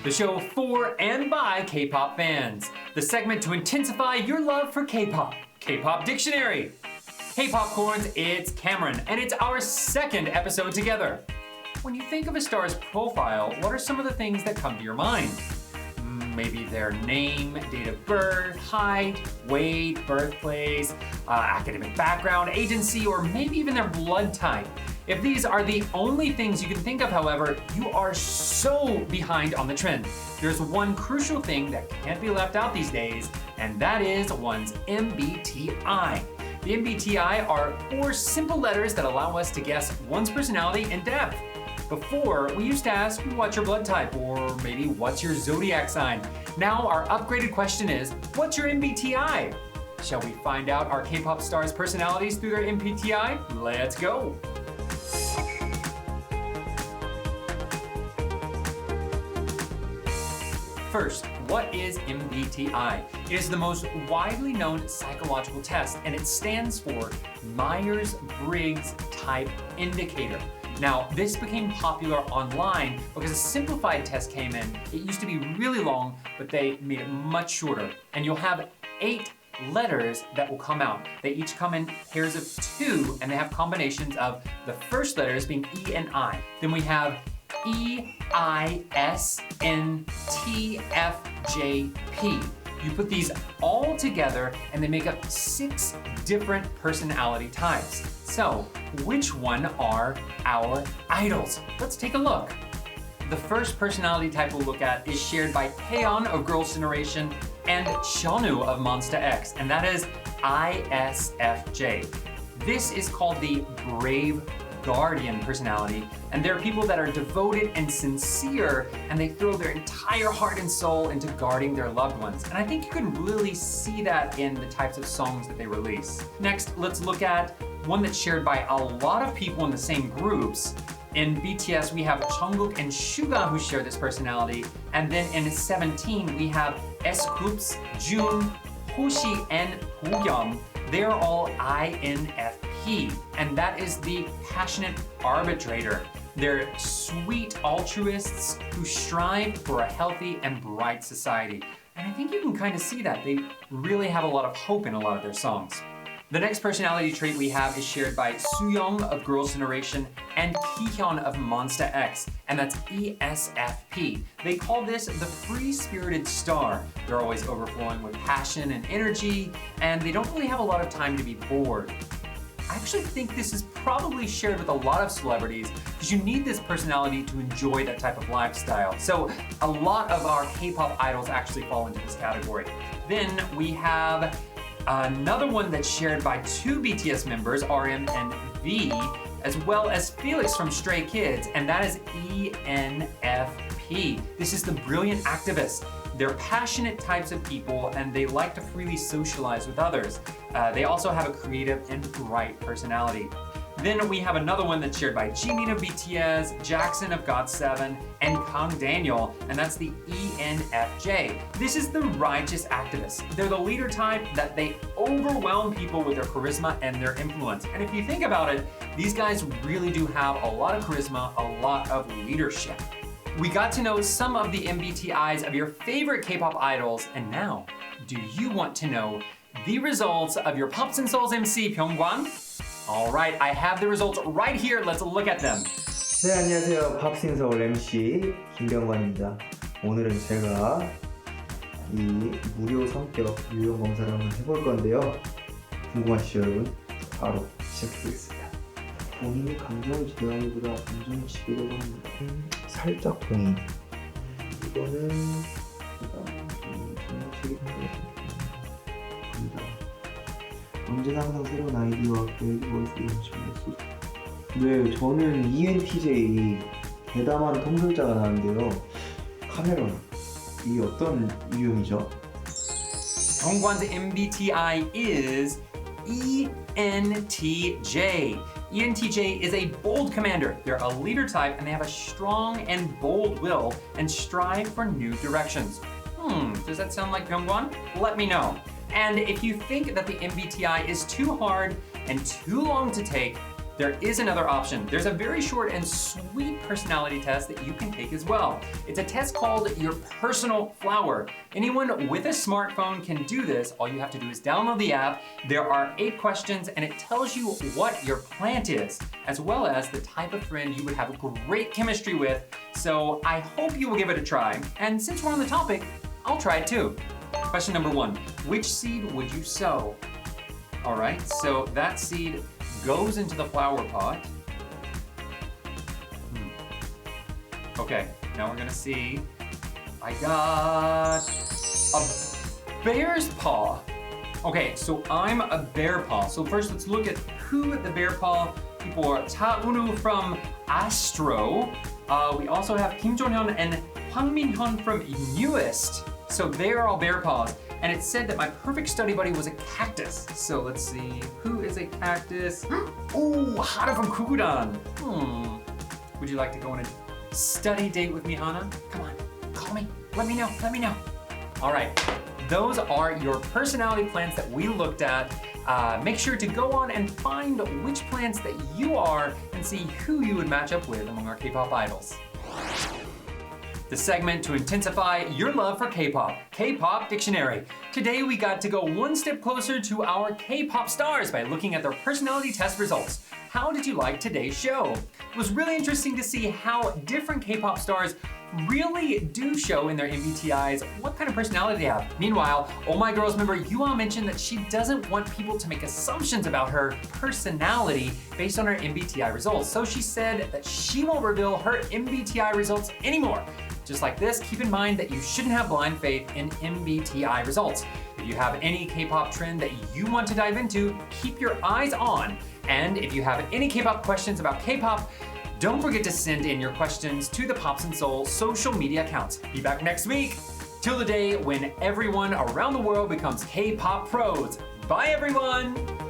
the show for and by K-pop fans. The segment to intensify your love for K-pop, K-pop Dictionary. Hey Popcorns, it's Cameron, and it's our second episode together. When you think of a star's profile, what are some of the things that come to your mind? Maybe their name, date of birth, height, weight, birthplace, academic background, agency, or maybe even their blood type. If these are the only things you can think of, however, you are so behind on the trend. There's one crucial thing that can't be left out these days, and that is one's MBTI. The MBTI are 4 simple letters that allow us to guess one's personality in depth. Before, we used to ask, what's your blood type? Or maybe, what's your zodiac sign? Now, our upgraded question is, what's your MBTI? Shall we find out our K-pop stars' personalities through their MBTI? Let's go! First, what is MBTI? It is the most widely known psychological test, and it stands for Myers-Briggs Type Indicator. Now, this became popular online because a simplified test came in. It used to be really long, but they made it much shorter. And you'll have 8 letters that will come out. They each come in pairs of 2, and they have combinations of the first letters being E and I. Then we have E, I, S, N, T, F, J, P. You put these all together and they make up 6 different personality types. So, which one are our idols? Let's take a look. The first personality type we'll look at is shared by Taeyeon of Girls' Generation and Seonu of Monsta X, and that is ISFJ. This is called the Brave Guardian personality, and they're people that are devoted and sincere, and they throw their entire heart and soul into guarding their loved ones. And I think you can really see that in the types of songs that they release. Next, let's look at one that's shared by a lot of people in the same groups. In BTS, we have Jungkook and Suga who share this personality, and then in 17, we have S-Groups, Jun, Hoshi, and Bookyeom. They are all INFP, and that is the passionate arbitrator. They're sweet altruists who strive for a healthy and bright society. And I think you can kind of see that. They really have a lot of hope in a lot of their songs. The next personality trait we have is shared by Sooyoung of Girls' Generation and Kihyun of Monsta X, and that's ESFP. They call this the free-spirited star. They're always overflowing with passion and energy, and they don't really have a lot of time to be bored. I actually think this is probably shared with a lot of celebrities because you need this personality to enjoy that type of lifestyle. So a lot of our K-pop idols actually fall into this category. Then we have another one that's shared by 2 BTS members, RM and V, as well as Felix from Stray Kids, and that is ENFP. This is the brilliant activist. They're passionate types of people, and they like to freely socialize with others. They also have a creative and bright personality. Then we have another one that's shared by Jimin of BTS, Jackson of GOT7, and Kang Daniel, and that's the ENFJ. This is the righteous activist. They're the leader type that they overwhelm people with their charisma and their influence. And if you think about it, these guys really do have a lot of charisma, a lot of leadership. We got to know some of the MBTIs of your favorite K-pop idols, and now, do you want to know the results of your Pops and Souls MC, Pyonggwan? All right, I have the results right here. Let's look at them. 네, 안녕하세요. 팝싱서울 MC 김병관입니다. 오늘은 제가 이 무료 성격 유형 검사를 한번 해볼 건데요. 궁금하시죠, 여러분? 바로 시작해보겠습니다. 본인이 감정을 지배하기보다 감정을 지배려고 합니다. 살짝 동의. 이거는 제가 좀 확실히 합니다. 언제나 항상 새로운 아이디어와 계획이 머릿속에 넘칩니다. 네, 저는 ENTJ 대담한 통솔자가 나는데요. 카메론, 이 어떤 유형이죠? Pyonggwan's MBTI is ENTJ. ENTJ is a bold commander. They're a leader type, and they have a strong and bold will and strive for new directions. Does that sound like Pyonggwan? Let me know. And if you think that the MBTI is too hard and too long to take, there is another option. There's a very short and sweet personality test that you can take as well. It's a test called your personal flower. Anyone with a smartphone can do this. All you have to do is download the app. There are 8 questions and it tells you what your plant is, as well as the type of friend you would have great chemistry with. So I hope you will give it a try. And since we're on the topic, I'll try it too. Question number 1, which seed would you sow? All right, so that seed goes into the flower pot. Okay, now we're gonna see. I got a bear's paw. Okay, so I'm a bear paw. So first let's look at who the bear paw people are. Ta Unu from Astro. We also have Kim Jong-hyun and Hwang Min-hyun from Newest. So they're all bear paws. And it said that my perfect study buddy was a cactus. So let's see, who is a cactus? Ooh, Hana from Kugudan. Would you like to go on a study date with me, Hana? Come on, call me, let me know. All right, those are your personality plants that we looked at. Make sure to go on and find which plants that you are and see who you would match up with among our K-pop idols. The segment to intensify your love for K-pop, K-pop Dictionary. Today we got to go one step closer to our K-pop stars by looking at their personality test results. How did you like today's show? It was really interesting to see how different K-pop stars really do show in their MBTIs what kind of personality they have. Meanwhile, Oh My Girls member Yuan mentioned that she doesn't want people to make assumptions about her personality based on her MBTI results. So she said that she won't reveal her MBTI results anymore. Just like this, keep in mind that you shouldn't have blind faith in MBTI results. If you have any K-pop trend that you want to dive into, keep your eyes on. And if you have any K-pop questions about K-pop, don't forget to send in your questions to the Pops and Seoul social media accounts. Be back next week. Till the day when everyone around the world becomes K-pop pros. Bye everyone!